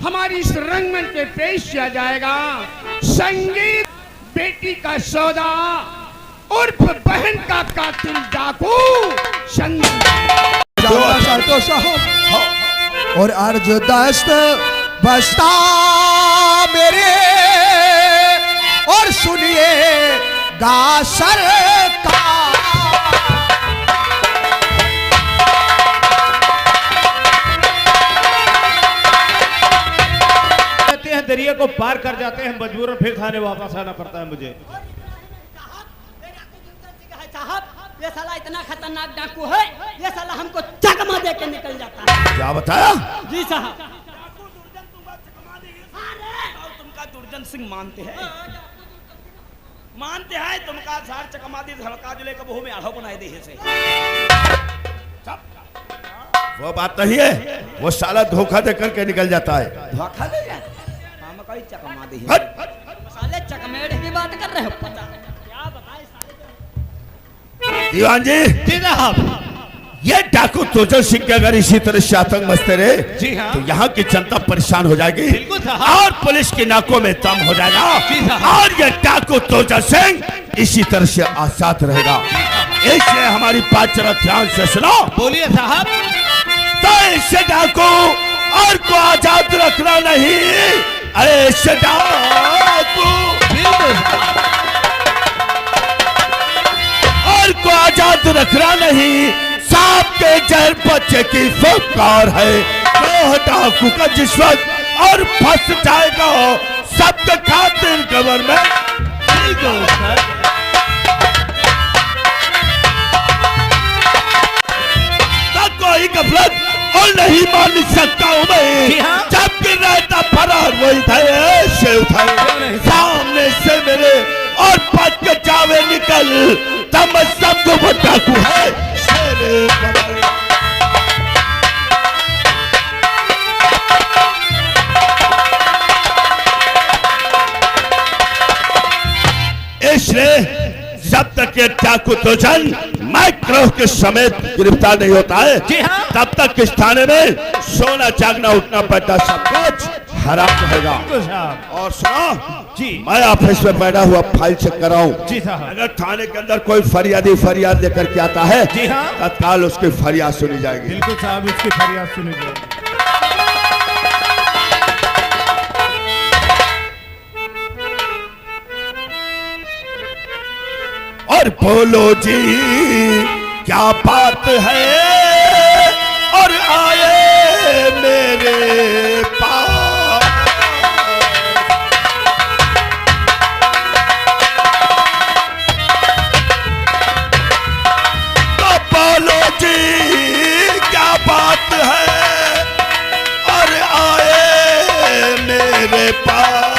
हमारी इस रंगमंच पे पेश किया जाएगा संगीत बेटी का सौदा उर्फ बहन का कातिल डाकू तो साहब और अर्ज दस्त बस्ता मेरे और सुनिए गा सरकार दरिया को पार कर जाते हैं, मजबूरन फिर थाने वापस आना पड़ता है मुझे। ये साला इतना खतरनाक डाकू है, ये साला हमको चकमा दे के निकल जाता है। क्या बताया? जी साहब। तुमका दुर्जन सिंह मानते हैं, तुमका सार चकमा दी धड़का जुले का बहु में आढ़ो बनाए दे से। वो बात नहीं है, वो साला धोखा दे करके निकल जाता है। धोखा दे जाता है, कोई चकमा दी साले चकमेड़ की बात कर रहे हो? पता क्या बताए दीवान जी साहब, ये डाकू तुर्जन सिंह के अगर इसी तरह से आतंक मचते रहे जी हाँ, तो यहाँ की जनता परेशान हो जाएगी बिल्कुल साहब। और पुलिस की नाकों में दम हो जाएगा जी साहब। और ये डाकू तुर्जन सिंह इसी तरह से आजाद रहेगा। इसलिए हमारी बात जरा ध्यान से सुनो। बोलिए साहब। तो इससे डाकू और को आजाद रखना नहीं, अरे इससे डाकू और को आजाद रखना नहीं, सांप के जहर बच्चे की फुकार है। वो डाकू का जिस वक्त और फंस जाएगा सबके खातिर गवर्नमेंट कोई गफलत और नहीं मान सकता हूँ मैं। हाँ? जब भी रहता फरार वही से उठाए सामने से मेरे और पद के जावे निकल तब मैं सबको वो डाकू है। इसलिए जब तक ये डाकू तुर्जन माइक्रो के समेत गिरफ्तार नहीं होता है जी हाँ। तब तक इस थाने में सोना जागना उठना बैठना सब कुछ हराम रहेगा। और सुनो जी, मैं ऑफिस में बैठा हुआ फाइल चेक कर रहा हूँ। जी साहब। अगर थाने के अंदर कोई फरियाद लेकर के आता है जी हाँ। तत्काल उसकी फरियाद सुनी जाएगी। बिल्कुल साहब, इसकी फरियाद सुनी जाएगी। और बोलो जी क्या बात है और आए मेरे पास। तो बोलो जी क्या बात है और आए मेरे पास।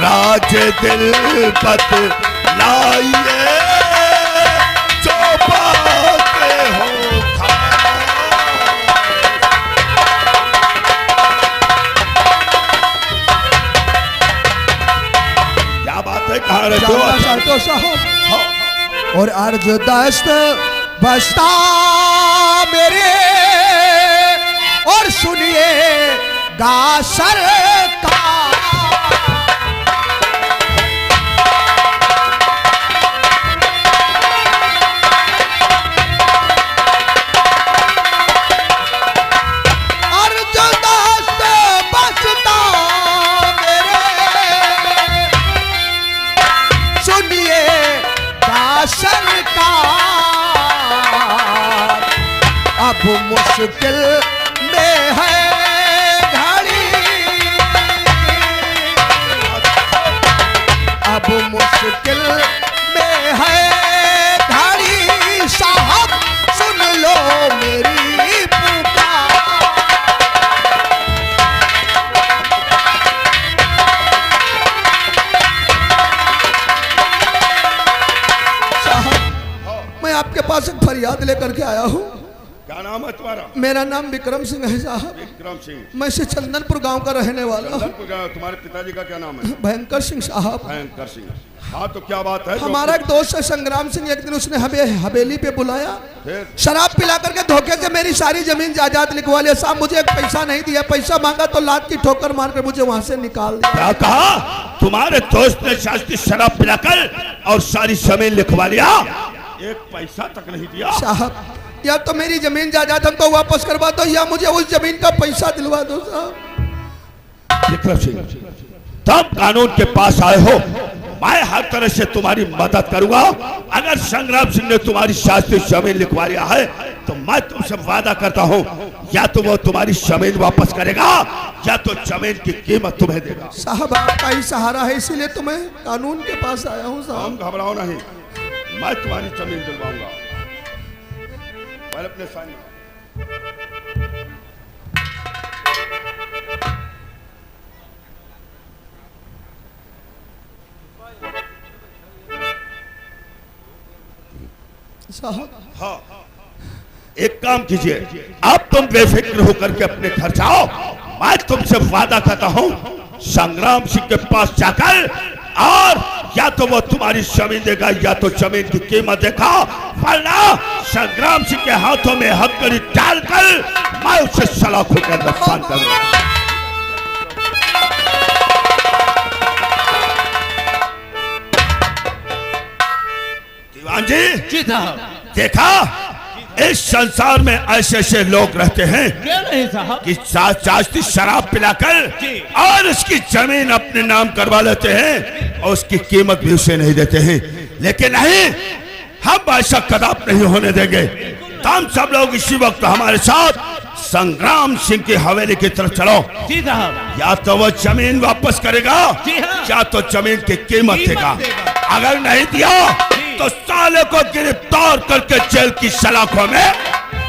राज दिल पत लाइए जो बातें हो क्या बात है, कहाँ रहते हो साहब? और अर्ज दस्त बस्ता मेरे और सुनिए गा सरकार। अब मुश्किल में है घड़ी, अब मुश्किल में है घड़ी साहब सुन लो मेरी पुकार। साहब मैं आपके पास एक फरियाद लेकर के आया हूँ। क्या नाम है तुम्हारा? मेरा नाम विक्रम सिंह है साहब। विक्रम सिंह। मैं से चंदनपुर गांव का रहने वाला हूँ। तुम्हारे पिताजी का क्या नाम है? भयंकर सिंह साहब। भयंकर सिंह। हाँ तो क्या बात है? हमारा एक दोस्त है संग्राम सिंह, एक दिन उसने हमें हवेली पे बुलाया, फिर? शराब पिला करके धोखे से मेरी सारी जमीन जायदाद लिखवा लिया साहब। मुझे एक पैसा नहीं दिया, पैसा मांगा तो लात की ठोकर मार कर मुझे वहां से निकाल दिया। क्या कहा? तुम्हारे दोस्त ने शास्त्री शराब पिलाकर और सारी जमीन लिखवा लिया, एक पैसा तक नहीं दिया? साहब या तो मेरी जमीन जायदाद हमको वापस करवा दो या मुझे उस जमीन का पैसा दिलवा दो साहब। विक्रम सिंह, तुम कानून के पास आए हो, मैं हर तरह से तुम्हारी मदद करूंगा। अगर संग्राम सिंह ने तुम्हारी शास्त्री जमीन लिखवा लिया है तो मैं तुमसे वादा करता हूं, या तो वो तुम्हारी जमीन वापस करेगा या तो जमीन की कीमत तुम्हें देगा। साहब आपका ही सहारा है, इसीलिए तो मैं कानून के पास आया हूँ साहब। हम घबराओ नहीं, मैं तुम्हारी जमीन दिलवाऊंगा। पहले अपने साइन। साहब हाँ, एक काम कीजिए, अब तुम बेफिक्र होकर के अपने घर जाओ। मैं तुमसे वादा करता हूं, संग्राम सिंह के पास जाकर और या तो वो तुम्हारी जमीन देगा या तो जमीन की कीमत देगा, वरना संग्राम सिंह के हाथों में हथकड़ी डालकर मैं उसे सलाखों के अंदर बांध करूंगा। दीवान जी साहब। देखा, इस संसार में ऐसे ऐसे लोग रहते हैं क्या नहीं साहब? कि शास्त्री शराब पिलाकर और उसकी जमीन अपने नाम करवा लेते हैं और उसकी कीमत भी उसे नहीं देते हैं। लेकिन नहीं, हम ऐसा कदाप नहीं होने देंगे। तुम सब लोग इसी वक्त हमारे साथ संग्राम सिंह की हवेली की तरफ चलो। जी साहब। या तो वो जमीन वापस करेगा या तो जमीन की कीमत देगा। अगर नहीं दिया तो साले को गिरफ्तार करके जेल की सलाखों में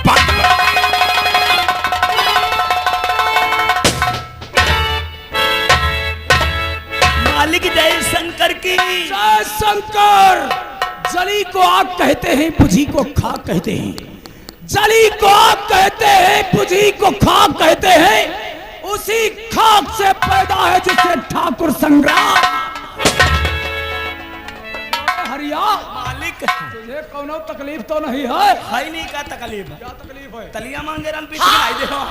बंद कर। मालिक जय शंकर की। जय शंकर। जली को आग कहते हैं, बुझी को खाक कहते हैं। जली को आग कहते हैं, बुझी को खाक कहते हैं। उसी खाक से पैदा है जिसे ठाकुर संग्राम। हरिया मालिक तुझे कोनो तकलीफ तो नहीं है? है नहीं का तकलीफ? क्या तकलीफ है? तलिया मांगे रन पीछे आई देखो।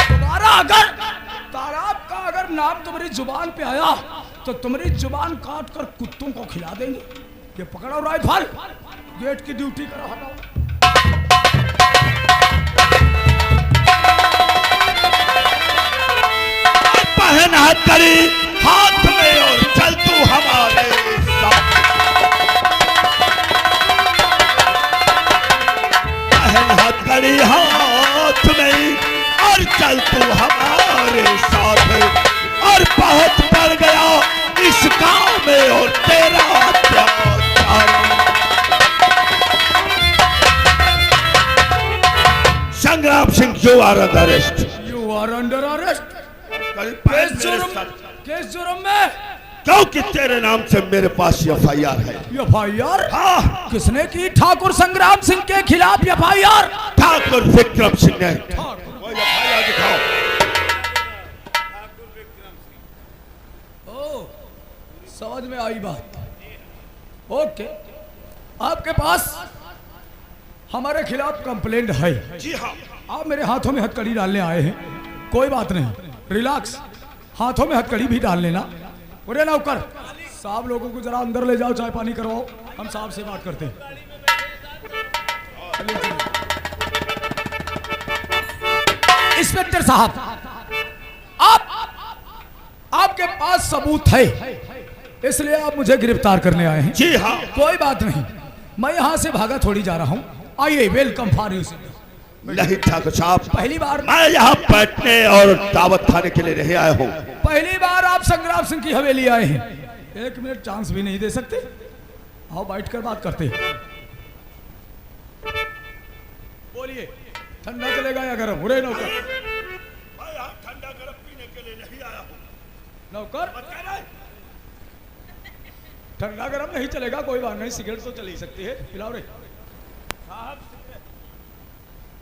तुम्हारा अगर ताराब का अगर नाम तुम्हारी जुबान पे आया तो तुम्हारी जुबान काट कर कुत्तों को खिला देंगे। ये पकड़ो राइफल, गेट की ड्यूटी करो, हटाओ। पहन हथकड़ी हाथ में और चल तू हमारे साथ। पहन हथकड़ी हाथ में और चल तू हमारे साथ। और बहुत बढ़ गया इस गांव में और तेरा अत्याचार। Sangram Singh, you are under arrest. You are under arrest. किस जुर्म में? क्योंकि तेरे नाम से मेरे पास एफआईआर है। एफआईआर? हाँ, किसने की? ठाकुर संग्राम सिंह के खिलाफ एफआईआर? ठाकुर विक्रम सिंह ने। कोई एफआईआर दिखाओ। ओ, समझ में आई बात। ओके, आपके पास हमारे खिलाफ कंप्लेंट है। जी हाँ। आप मेरे हाथों में हथकड़ी डालने आए हैं, कोई बात नहीं, रिलैक्स। हाथों में हथकड़ी भी डाल लेना। बोले नौकर साहब, लोगों को जरा अंदर ले जाओ, चाय पानी करवाओ, हम साहब से बात करते हैं। इंस्पेक्टर साहब, आपके पास सबूत है, इसलिए आप मुझे गिरफ्तार करने आए हैं। जी हाँ। कोई बात नहीं, मैं यहाँ से भागा थोड़ी जा रहा हूँ। आइए, वेलकम फॉर यू। नहीं ठाकुर साहब, पहली बार मैं यहाँ बैठने और दावत खाने के लिए नहीं आया हूँ। पहली बार आप संग्राम सिंह की हवेली आए हैं। एक मिनट चांस भी नहीं दे सकते? आओ बैठकर बात करते हैं। बोलिए, ठंडा चलेगा या गर्म? उरे नौकर। मैं यहाँ ठंडा गर्म पीने के लिए नहीं आया हूँ। नौकर, ठंडा गर्म नहीं चलेगा, कोई बात नहीं, सिगरेट तो चल ही सकती है, पिलाओ रे।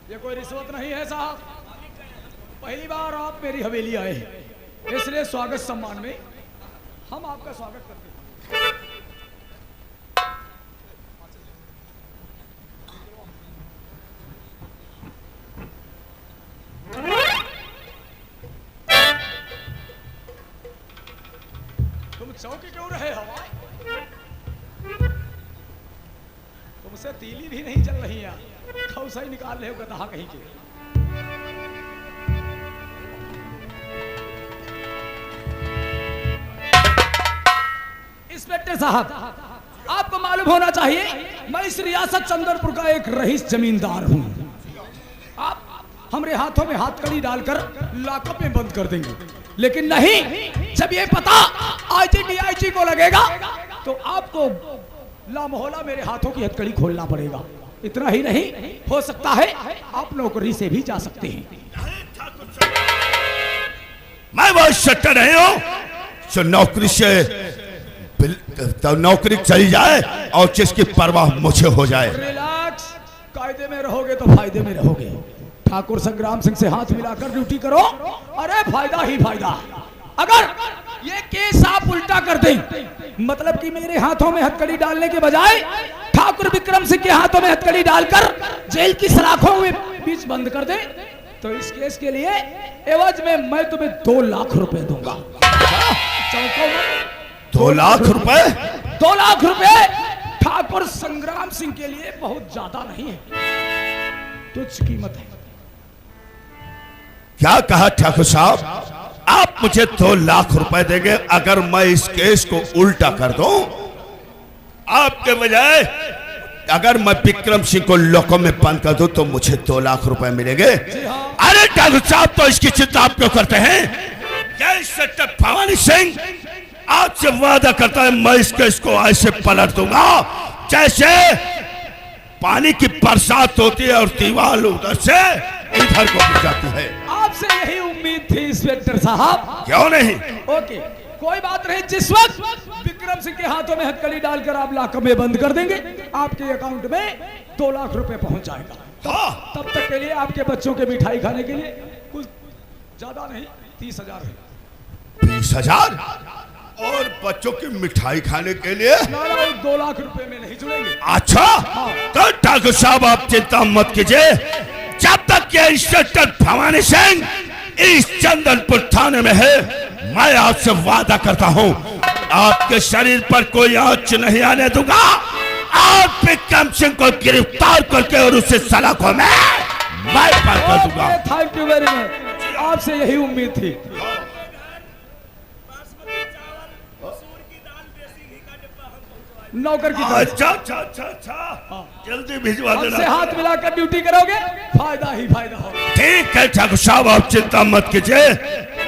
ये कोई रिश्वत नहीं है साहब। पहली बार आप मेरी हवेली आए हैं, इसलिए स्वागत सम्मान में हम आपका स्वागत करते हैं। तुम चौकी क्यों रहे हो? तुमसे तीली भी नहीं चल रही है, खौसा ही निकाल रहे हो गधा कहीं के। इंस्पेक्टर साहब, आपको मालूम होना चाहिए मैं इस रियासत चंदनपुर का एक रईस जमींदार हूं। आप हमारे हाथों में हाथ कड़ी डालकर लॉकअप में बंद कर देंगे, लेकिन नहीं, जब ये पता आईजी डीआईजी को लगेगा तो आपको लामोहला मेरे हाथों की हथकड़ी खोलना पड़ेगा। इतना ही नहीं, हो सकता है आप नौकरी से भी जा सकते हैं। मैं वो शट्टर नहीं हूं जो नौकरी से तो नौकरी चली जाए और जिसकी परवाह मुझे हो जाए। रिलैक्स, कायदे में रहोगे तो फायदे में रहोगे। ठाकुर संग्राम सिंह से हाथ मिलाकर ड्यूटी करो, अरे फायदा ही फायदा। अगर ये केस आप उल्टा कर दें, मतलब कि मेरे हाथों में हथकड़ी डालने के बजाय ठाकुर विक्रम सिंह के हाथों में हथकड़ी डालकर जेल की सलाखों में बीच बंद कर दे, तो इस केस के लिए एवज में मैं तुम्हें 2 लाख रुपए दूंगा। चौकों में 2 लाख रुपए? 2 लाख रुपए ठाकुर संग्राम सिंह के लिए बहुत ज्यादा नहीं है, तुच्छ कीमत है। क्या कहा ठाकुर साहब? आप मुझे 2 लाख रुपए देंगे अगर मैं इस केस को उल्टा कर दूं? आपके बजाय अगर मैं विक्रम सिंह को लोकों में बंद कर दूं तो मुझे 2 लाख रुपए मिलेंगे। अरे ठाकुर साहब, तो इसकी चिंता आप क्यों करते हैं? इंस्पेक्टर भवानी सिंह आपसे वादा करता है मैं इस केस को ऐसे पलट दूंगा जैसे पानी की बरसात होती है और दीवार उधर से इधर को गिर जाती है। आपसे यही उम्मीद थी इंस्पेक्टर साहब। क्यों नहीं? ओके, कोई बात नहीं। जिस वक्त विक्रम सिंह के हाथों में हथकड़ी डालकर आप लॉकअप में बंद कर देंगे, आपके अकाउंट में 2 लाख रुपए पहुंच जाएगा। हाँ। तब तक के लिए आपके बच्चों के मिठाई खाने के लिए कुछ ज्यादा नहीं, 30,000 है। 20,000? और बच्चों की मिठाई खाने के लिए? ना 2 लाख रुपए में नहीं जुड़ेंगे। अच्छा, तो ठाकुर साहब आप चिंता मत कीजिए, जब तक ये इंस्पेक्टर भवानी सिंह इस चंदनपुर थाने में है, मैं आपसे वादा करता हूं आपके शरीर पर कोई आंच नहीं आने दूंगा। आप विक्रम सिंह को गिरफ्तार करके और उसे सलाखों में मैं पार कर दूंगा। थैंक यू वेरी मच, आपसे यही उम्मीद थी। नौकर की तरफ अच्छा अच्छा अच्छा अच्छा, जल्दी भिजवा हमसे देना। हाथ मिलाकर ड्यूटी करोगे, फायदा ही फायदा होगा। ठीक है ठाकुर साहब, आप चिंता मत कीजिए,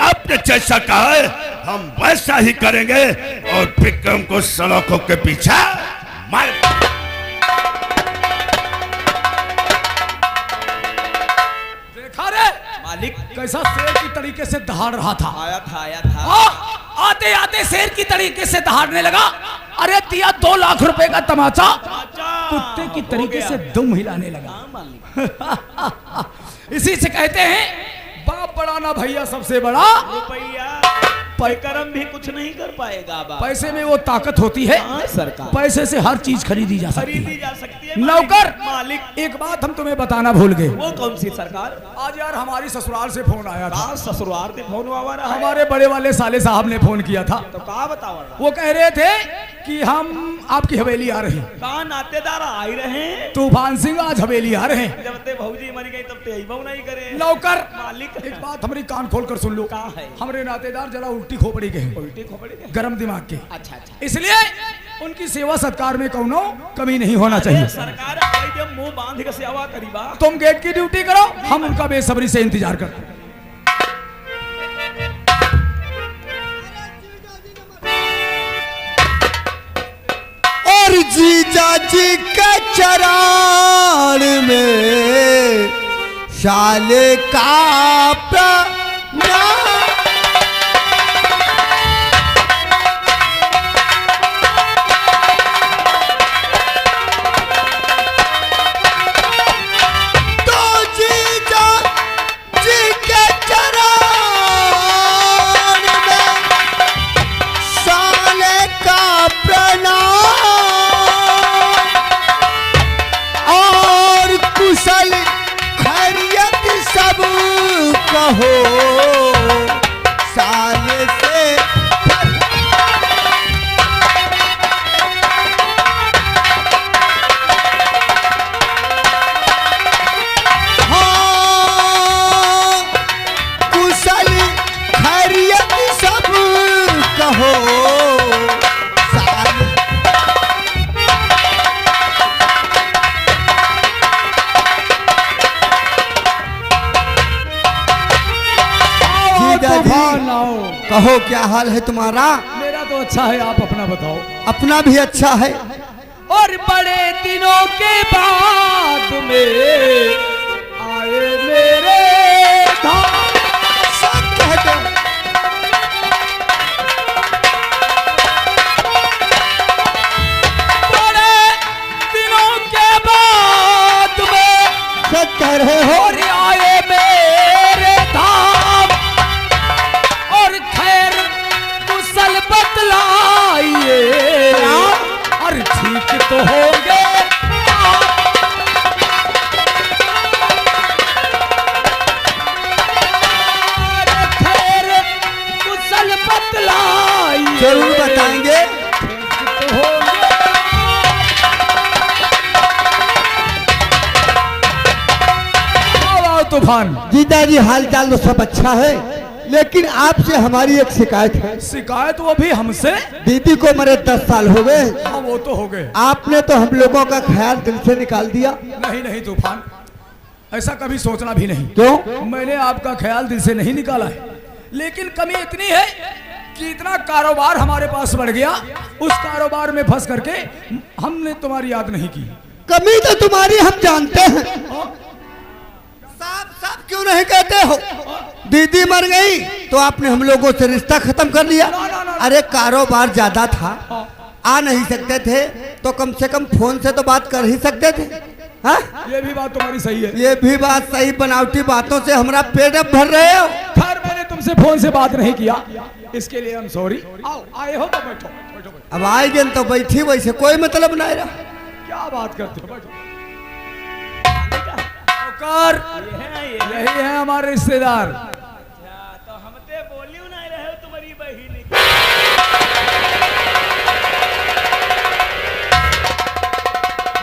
आपने जैसा कहा है हम वैसा ही करेंगे और विक्रम को सड़कों के पीछे मार। देखा रे मालिक कैसा शेर की तरीके से दहाड़ रहा था। आया था। आते आते शेर की तरीके से दहाड़ने लगा। अरे दिया 2 लाख रुपए का तमाचा, कुत्ते की तरीके से दुम हिलाने लगा। इसी से कहते हैं बाप बड़ा ना भैया सबसे बड़ा। रुपया करम भी कुछ नहीं कर पाएगा बाप। पैसे में वो ताकत होती है, हाँ, सरकार पैसे से हर चीज खरीदी जा सकती खरीदी है। जा सकती है। नौकर, मालिक, एक बात हम तुम्हें बताना भूल गए। वो कौन सी सरकार? आज यार हमारी ससुराल से फोन आया था। कहाँ ससुराल से फोन आवा रहा है? हमारे बड़े वाले साले साहब ने फोन किया था। तो कहा बताओ रहा? वो कह रहे थे कि हम आपकी हवेली आ रहे हैं। कहाँ नातेदार आ ही रहे हैं? तूफान सिंह आज हवेली आ रहे हैं। जब ते भौजी मर गई तब ते बहु नहीं करे। नौकर, मालिक, एक बात हमारी कान खोल कर सुन लो। कहाँ है? हमारे नातेदार जरा उल्टी खोपड़ी के हैं, उल्टी खोपड़ी के? गरम दिमाग के, अच्छा अच्छा। इसलिए उनकी सेवा सत्कार में कौनो कमी नहीं होना चाहिए। सरकार जब मुंह बांध के सेवा करीबा। तुम गेट की ड्यूटी करो, हम उनका बेसब्री से इंतजार करते हैं। और जीजा जी के चरण में शाले का प्रणाम। कहो क्या हाल है तुम्हारा? मेरा तो अच्छा है, आप अपना बताओ। अपना भी अच्छा है। और बड़े दिनों के बाद में आए मेरे धाम। सब कहते हैं। बड़े दिनों के बाद में सच कह रहे हो। और आए मेरे धाम। और खैर कुशल बतलाइए, और ठीक तो होंगे और खैर कुशल बतलाइए, जरूर बताएंगे। ठीक तो होंगे। आओ तूफान। जीजा जी हाल चाल तो सब अच्छा है, लेकिन आपसे हमारी एक शिकायत है। शिकायत वो भी हमसे? दीदी को मरे 10 साल हो गए। हाँ वो तो हो गए। आपने तो हम लोगों का ख्याल दिल से निकाल दिया। नहीं नहीं तूफान, ऐसा कभी सोचना भी नहीं। क्यों? मैंने आपका ख्याल दिल से नहीं निकाला है, लेकिन कमी इतनी है कि इतना कारोबार हमारे पास बढ़ गया, उस कारोबार में फंस करके हमने तुम्हारी याद नहीं की। कमी तो तुम्हारी हम जानते हैं। साफ साफ क्यों नहीं कहते हो? दीदी मर गई तो आपने हम लोगों से रिश्ता खत्म कर लिया। अरे कारोबार ज्यादा था, आ नहीं सकते थे तो कम से कम फोन से तो बात कर ही सकते थे। हाँ? ये भी बात तुम्हारी सही है। ये भी बात सही। बनावटी बातों से हमारा पेट अब भर रहे हो। खैर मैंने तुमसे फोन से बात नहीं किया, इसके लिए हम सॉरी। आओ, आए हो तो बैठो बैठो बैठो। अब आएंगे तो बैठी, वैसे कोई मतलब नहीं रहा। क्या बात करते हो, बैठो। नौकर, यही है हमारे रिश्तेदार। तो हमते बोलियो नहीं रहे हो तुम्हारी बहिनी।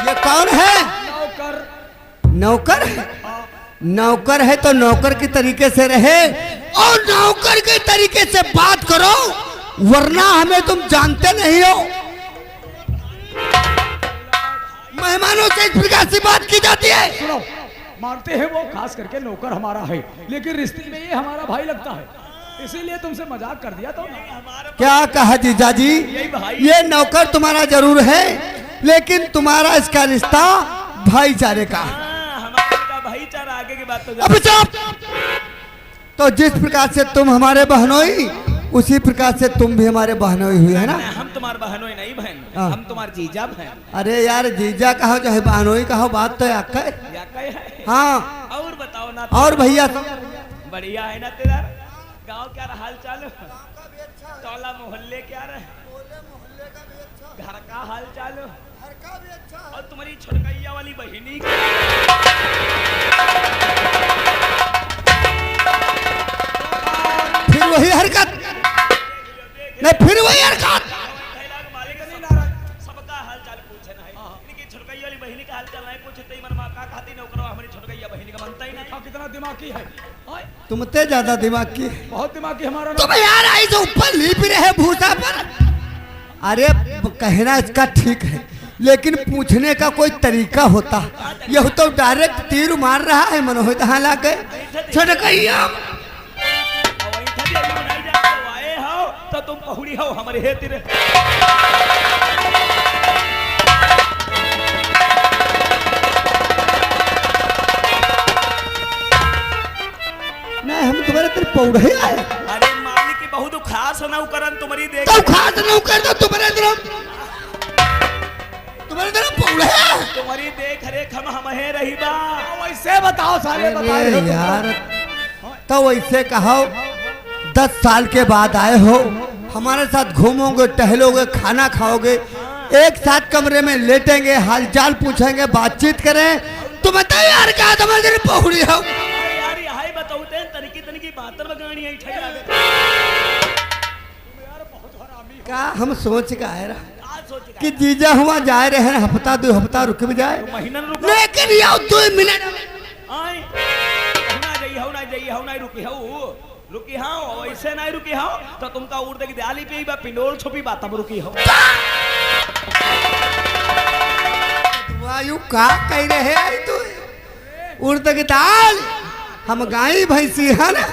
ये कौन है? नौकर। नौकर है? नौकर है तो नौकर की तरीके से रहे और नौकर के तरीके से बात करो, वरना हमें तुम जानते नहीं हो। मेहमानों से इस प्रकार से बात की जाती है। सुनो, मानते हैं वो खास करके नौकर हमारा है, लेकिन रिश्ते में ये हमारा भाई लगता है, इसीलिए तुमसे मजाक कर दिया तो। क्या कहा जीजा जी? ये नौकर तुम्हारा जरूर है, लेकिन तुम्हारा इसका रिश्ता भाईचारे का। हमारा भाईचारा आगे की बात तो अब चुप। तो जिस प्रकार से तुम हमारे बहनोई, उसी प्रकार से तुम भी हमारे बहनोई हुई है ना। हम तुम्हारे बहनोई नहीं बहन, हाँ। हम तुम्हारे जीजा बहन। अरे यार जीजा कहो चाहे बहनोई कहो, बात तो याद है। या कहे है। हाँ। और बताओ ना। और भैया बढ़िया है ना तेरा गांव, क्या रहा हाल चाल? टोला मोहल्ले क्या रहे? घर का हाल चाल? और तुम्हारी छोटकैया वाली बहिनी फिर वही हरकत, नहीं फिर वही हरकत। सबका हाल चाल पूछे ना है। इनकी छोटकैया वाली बहिनी का हाल चाल नहीं पूछे तो मन मां का खाती नौकरो हमारी छोटकैया बहिनी का बनता ही नहीं। कितना दिमागी है। आए, तुमते ज्यादा दिमाग की। बहुत दिमागी हमारा तुम यार आई तो ऊपर लीप रहे भूसा पर। अरे कहना इसका ठीक है, लेकिन पूछने का कोई तरीका होता। यह तो डायरेक्ट तीर मार रहा है मनोहर कहाँ ला के छोटकैया। आए हो तो तुम पहुड़ी हो हमारे हे तेरे। नहीं हम तुम्हारे तेरे पौड़े आए। अरे मालिक की बहुत खास नौकरन तुम्हारी देख। तो खास नौकर तो तुम्हारे तरफ पौड़े। तुम्हारी देख रेख हम हे रही बा। वैसे बताओ, सारे बता रहे हो तुम। यार तो वैसे कहो 10 साल के बाद आए हो, हमारे साथ घूमोगे, टहलोगे, खाना खाओगे, एक साथ कमरे में लेटेंगे, हालचाल पूछेंगे, बातचीत करें, तो बताओ यार क्या तुम्हारे पहुड़ी हो। यार यही बताऊते तनिकी तनिकी बातर बगानी आई ठहरा दे। का हम सोच का आए रहा आज सोच कि जीजा हुआ जाए रहे हैं, हफ्ता 2 हफ्ता रुक भी जाए, महीना रुक लेकिन यार 2 मिनट आए ना जाइए ना रुकी हो ऐसे नहीं रुकी हो तो तुमका उड़ की दियाली पे बा पिंडोल छुपी बा तब रुकी हो। वायु का कह रहे हैं तू? उर्द की दाल हम गाय भैंसी है ना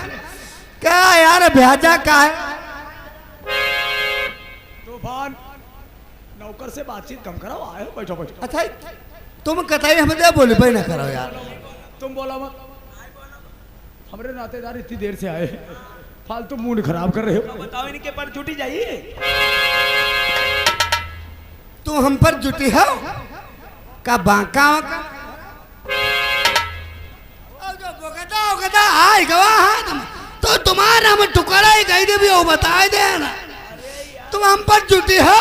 क्या यार, भ्याजा का है नौकर से बातचीत कम करो, आए हो, बैठो बैठो। अच्छा तुम कतई हमें बोले पे ना करो यार। तुम बोला मत, हमारे नातेदार इतनी देर से आए, फालतू मूड खराब कर रहे हो। बताओ इनके पर जुटी जाइए। तू हम पर जुटी हो का बांका वाका? आए गवा तुम तो तुम्हारा हम टुकड़ा ही कही दे भी वो बताए दे ना, तुम हम पर जुटी हो।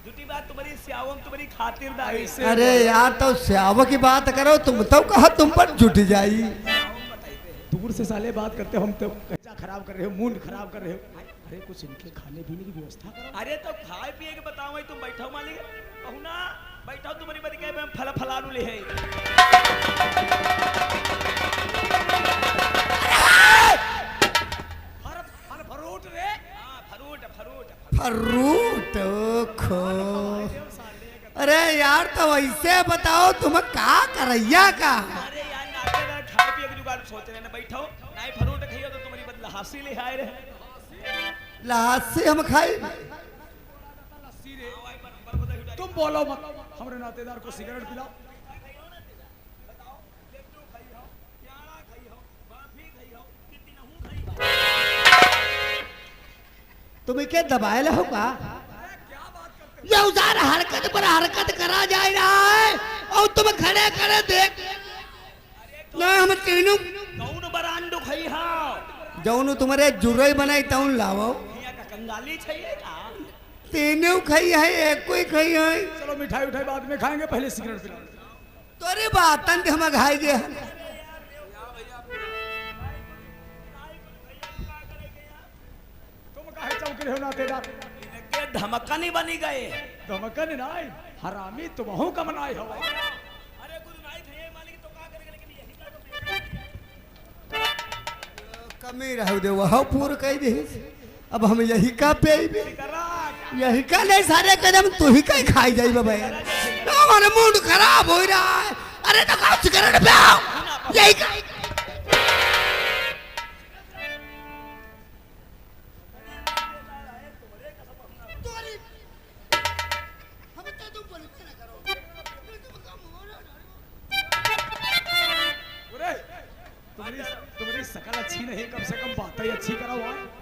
जुटी बात तुम्हारी स्यावम तुम्हारी खातिरदारी से। अरे यार तो श्याव की बात करो, तुम तो कहा तुम पर जुटी जाई। दूर से साले बात करते हो, हम तो कच्चा खराब कर रहे हो, मूड खराब कर रहे हो। अरे कुछ इनके खाने पीने की व्यवस्था करो। अरे तो खाए पिए के बताओ भाई, तुम बैठो मालिक, कहू ना बैठो, तुम्हारी बड़ी कहे फल फलानु ले है। फरूट रे, फरूट फरूट फ्रूट खो। अरे यार तो वैसे बताओ तुम का करैया का? अरे यार नाते खाए पिए के जुगाड़ सोच रहे ना, बैठो नहीं फरूट खाइयो तो तुम्हारी बदला हासी ले आए रहे। लासी हम खाई। तुम बोलो मत, हमारे नातेदार को सिगरेट पिलाओ। तुम्हें क्या दबाए लो का? ये उजार हरकत पर हरकत करा जा रहा है और तुम खड़े खड़े देख ना। हम तीनों कौन बरांडो खाई हां जौनु तुम्हारे जुरई बनाई तौन लावो। हिया का कंगाली चाहिए का? तीनों खाई है, एक कोई खाई है। चलो मिठाई उठाई बाद में खाएंगे, पहले सिगरेट पिलाओ। तो अरे बातन हम खाई दे। तुम काहे चौंक रहे हो नातेदार? इनके धमकन ही बनी गए। धमकन नहीं, हरामी तुम हो कम नाई हो। अरे कुछ नहीं थे मालिक तो का करेंगे, लेकिन यही का कमी रहो दे वह पूर कह दे। अब हम यही का पे यही का नहीं, सारे कदम तू ही का खाई जाई बाबा। हमारा मूड खराब हो रहा है। अरे तो का सिगरेट पे आओ यही का। तुम्हारी शकल अच्छी नहीं, कम से कम बातें अच्छी करा हुआ है।